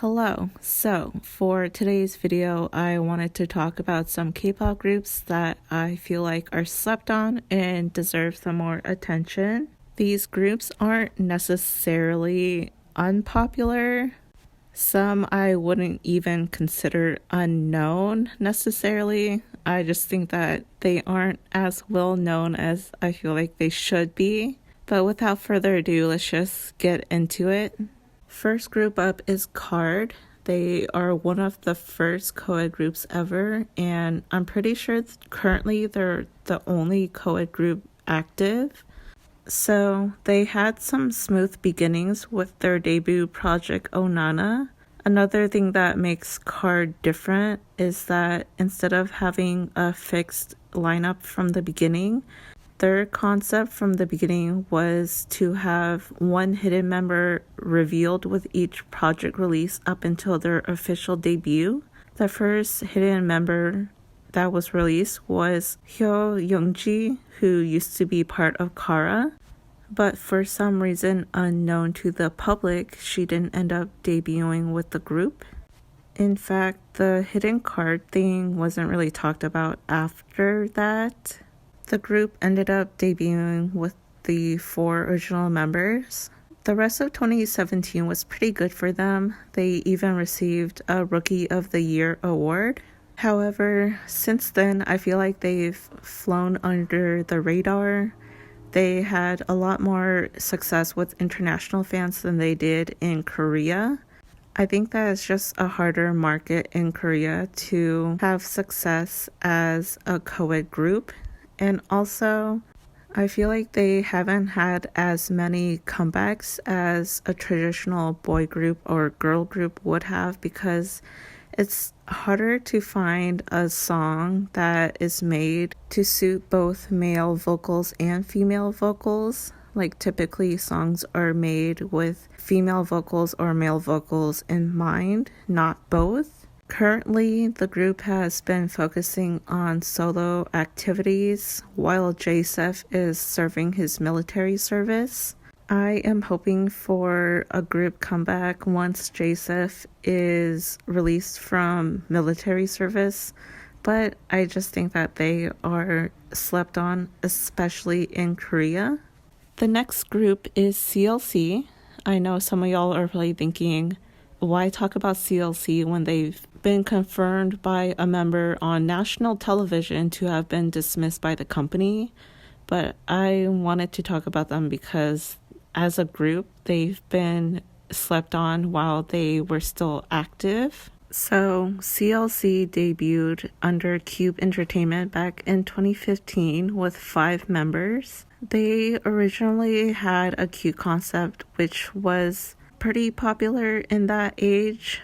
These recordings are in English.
Hello. So, for today's video, I wanted to talk about some K-pop groups that I feel like are slept on and deserve some more attention. These groups aren't necessarily unpopular. Some I wouldn't even consider unknown necessarily. I just think that they aren't as well known as I feel like they should be. But without further ado, let's just get into it. First group up is KARD. They are one of the first co-ed groups ever, and I'm pretty sure currently they're the only co-ed group active. So they had some smooth beginnings with their debut project Onana. Another thing that makes KARD different is that instead of having a fixed lineup from the beginning, their concept from the beginning was to have one hidden member revealed with each project release up until their official debut. The first hidden member that was released was Hyo Youngji, who used to be part of Kara, but for some reason unknown to the public, she didn't end up debuting with the group. In fact, the hidden card thing wasn't really talked about after that. The group ended up debuting with the 4 original members. The rest of 2017 was pretty good for them. They even received a Rookie of the Year award. However, since then, I feel like they've flown under the radar. They had a lot more success with international fans than they did in Korea. I think that it's just a harder market in Korea to have success as a co-ed group. And also, I feel like they haven't had as many comebacks as a traditional boy group or girl group would have, because it's harder to find a song that is made to suit both male vocals and female vocals. Like typically songs are made with female vocals or male vocals in mind, not both. Currently, the group has been focusing on solo activities while JSEF is serving his military service. I am hoping for a group comeback once JSEF is released from military service, but I just think that they are slept on, especially in Korea. The next group is CLC. I know some of y'all are probably thinking, why talk about CLC when they've been confirmed by a member on national television to have been dismissed by the company? But I wanted to talk about them because as a group, they've been slept on while they were still active. So CLC debuted under Cube Entertainment back in 2015 with 5 members. They originally had a cute concept which was pretty popular in that age.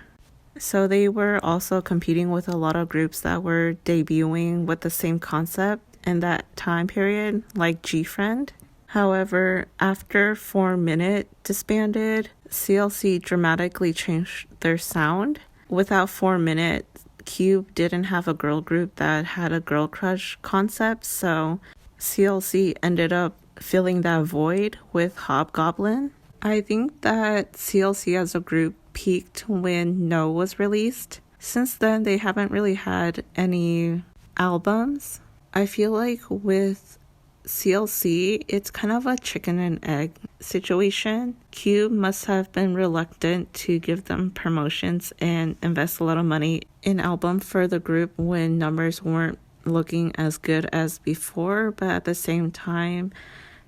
So they were also competing with a lot of groups that were debuting with the same concept in that time period, like G-Friend. However, after 4 Minute disbanded, CLC dramatically changed their sound. Without 4 Minute, Cube didn't have a girl group that had a girl crush concept, so CLC ended up filling that void with Hobgoblin. I think that CLC as a group peaked when No was released. Since then, they haven't really had any albums. I feel like with CLC, it's kind of a chicken and egg situation. Cube must have been reluctant to give them promotions and invest a lot of money in album for the group when numbers weren't looking as good as before, but at the same time,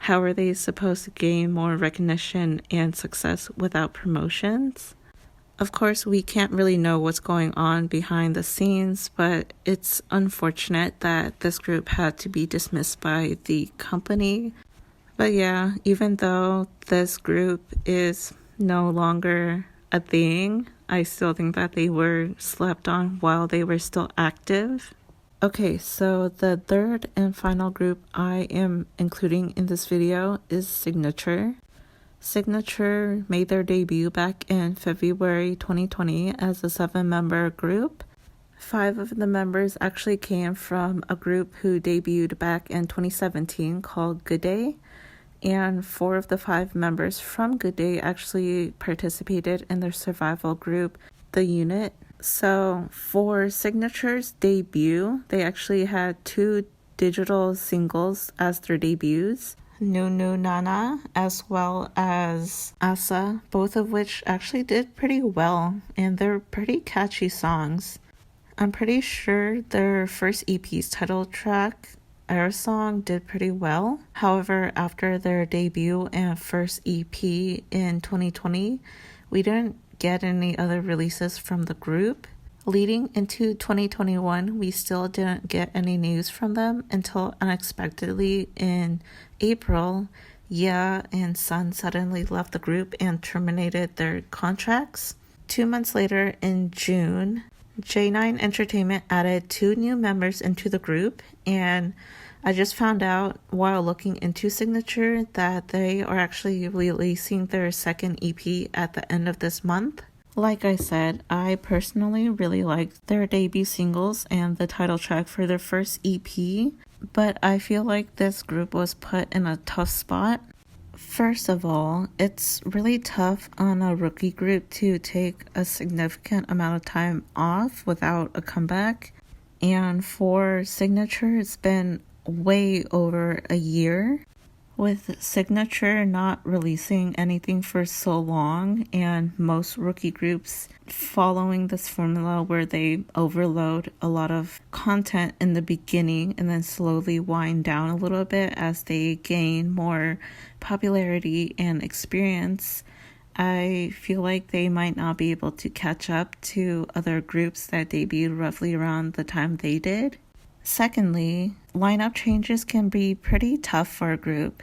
how are they supposed to gain more recognition and success without promotions? Of course, we can't really know what's going on behind the scenes, but it's unfortunate that this group had to be dismissed by the company. But yeah, even though this group is no longer a thing, I still think that they were slept on while they were still active. Okay, so the third and final group I am including in this video is Signature. Signature made their debut back in February 2020 as a 7-member group. 5 of the members actually came from a group who debuted back in 2017 called Good Day, and 4 of the 5 members from Good Day actually participated in their survival group the unit. So for Signature's debut, they actually had 2 digital singles as their debuts. Nunu Nana as well as Asa, both of which actually did pretty well, and they're pretty catchy songs. I'm pretty sure their first EP's title track, Air Song, did pretty well. However, after their debut and first EP in 2020, we didn't get any other releases from the group. Leading into 2021, we still didn't get any news from them until unexpectedly in April, Ya and Sun suddenly left the group and terminated their contracts. 2 months later, in June, J9 Entertainment added 2 new members into the group, and I just found out while looking into Signature that they are actually releasing their second EP at the end of this month. Like I said, I personally really liked their debut singles and the title track for their first EP, but I feel like this group was put in a tough spot. First of all, it's really tough on a rookie group to take a significant amount of time off without a comeback. And for Signature, it's been way over a year. With Signature not releasing anything for so long, and most rookie groups following this formula where they overload a lot of content in the beginning and then slowly wind down a little bit as they gain more popularity and experience, I feel like they might not be able to catch up to other groups that debuted roughly around the time they did. Secondly, lineup changes can be pretty tough for a group.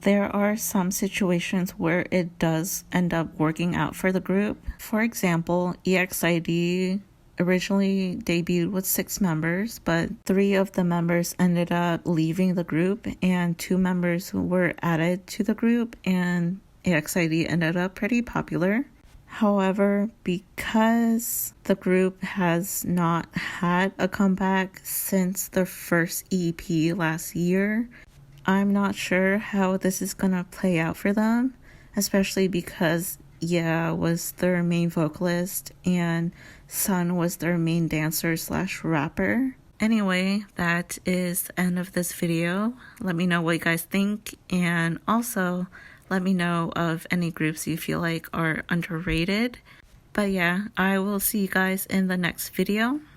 There are some situations where it does end up working out for the group. For example, EXID originally debuted with 6 members, but 3 of the members ended up leaving the group and 2 members were added to the group, and EXID ended up pretty popular. However, because the group has not had a comeback since their first EP last year, I'm not sure how this is gonna play out for them, especially because Ya was their main vocalist and Sun was their main dancer / rapper. Anyway, that is the end of this video. Let me know what you guys think, and also let me know of any groups you feel like are underrated. But yeah, I will see you guys in the next video.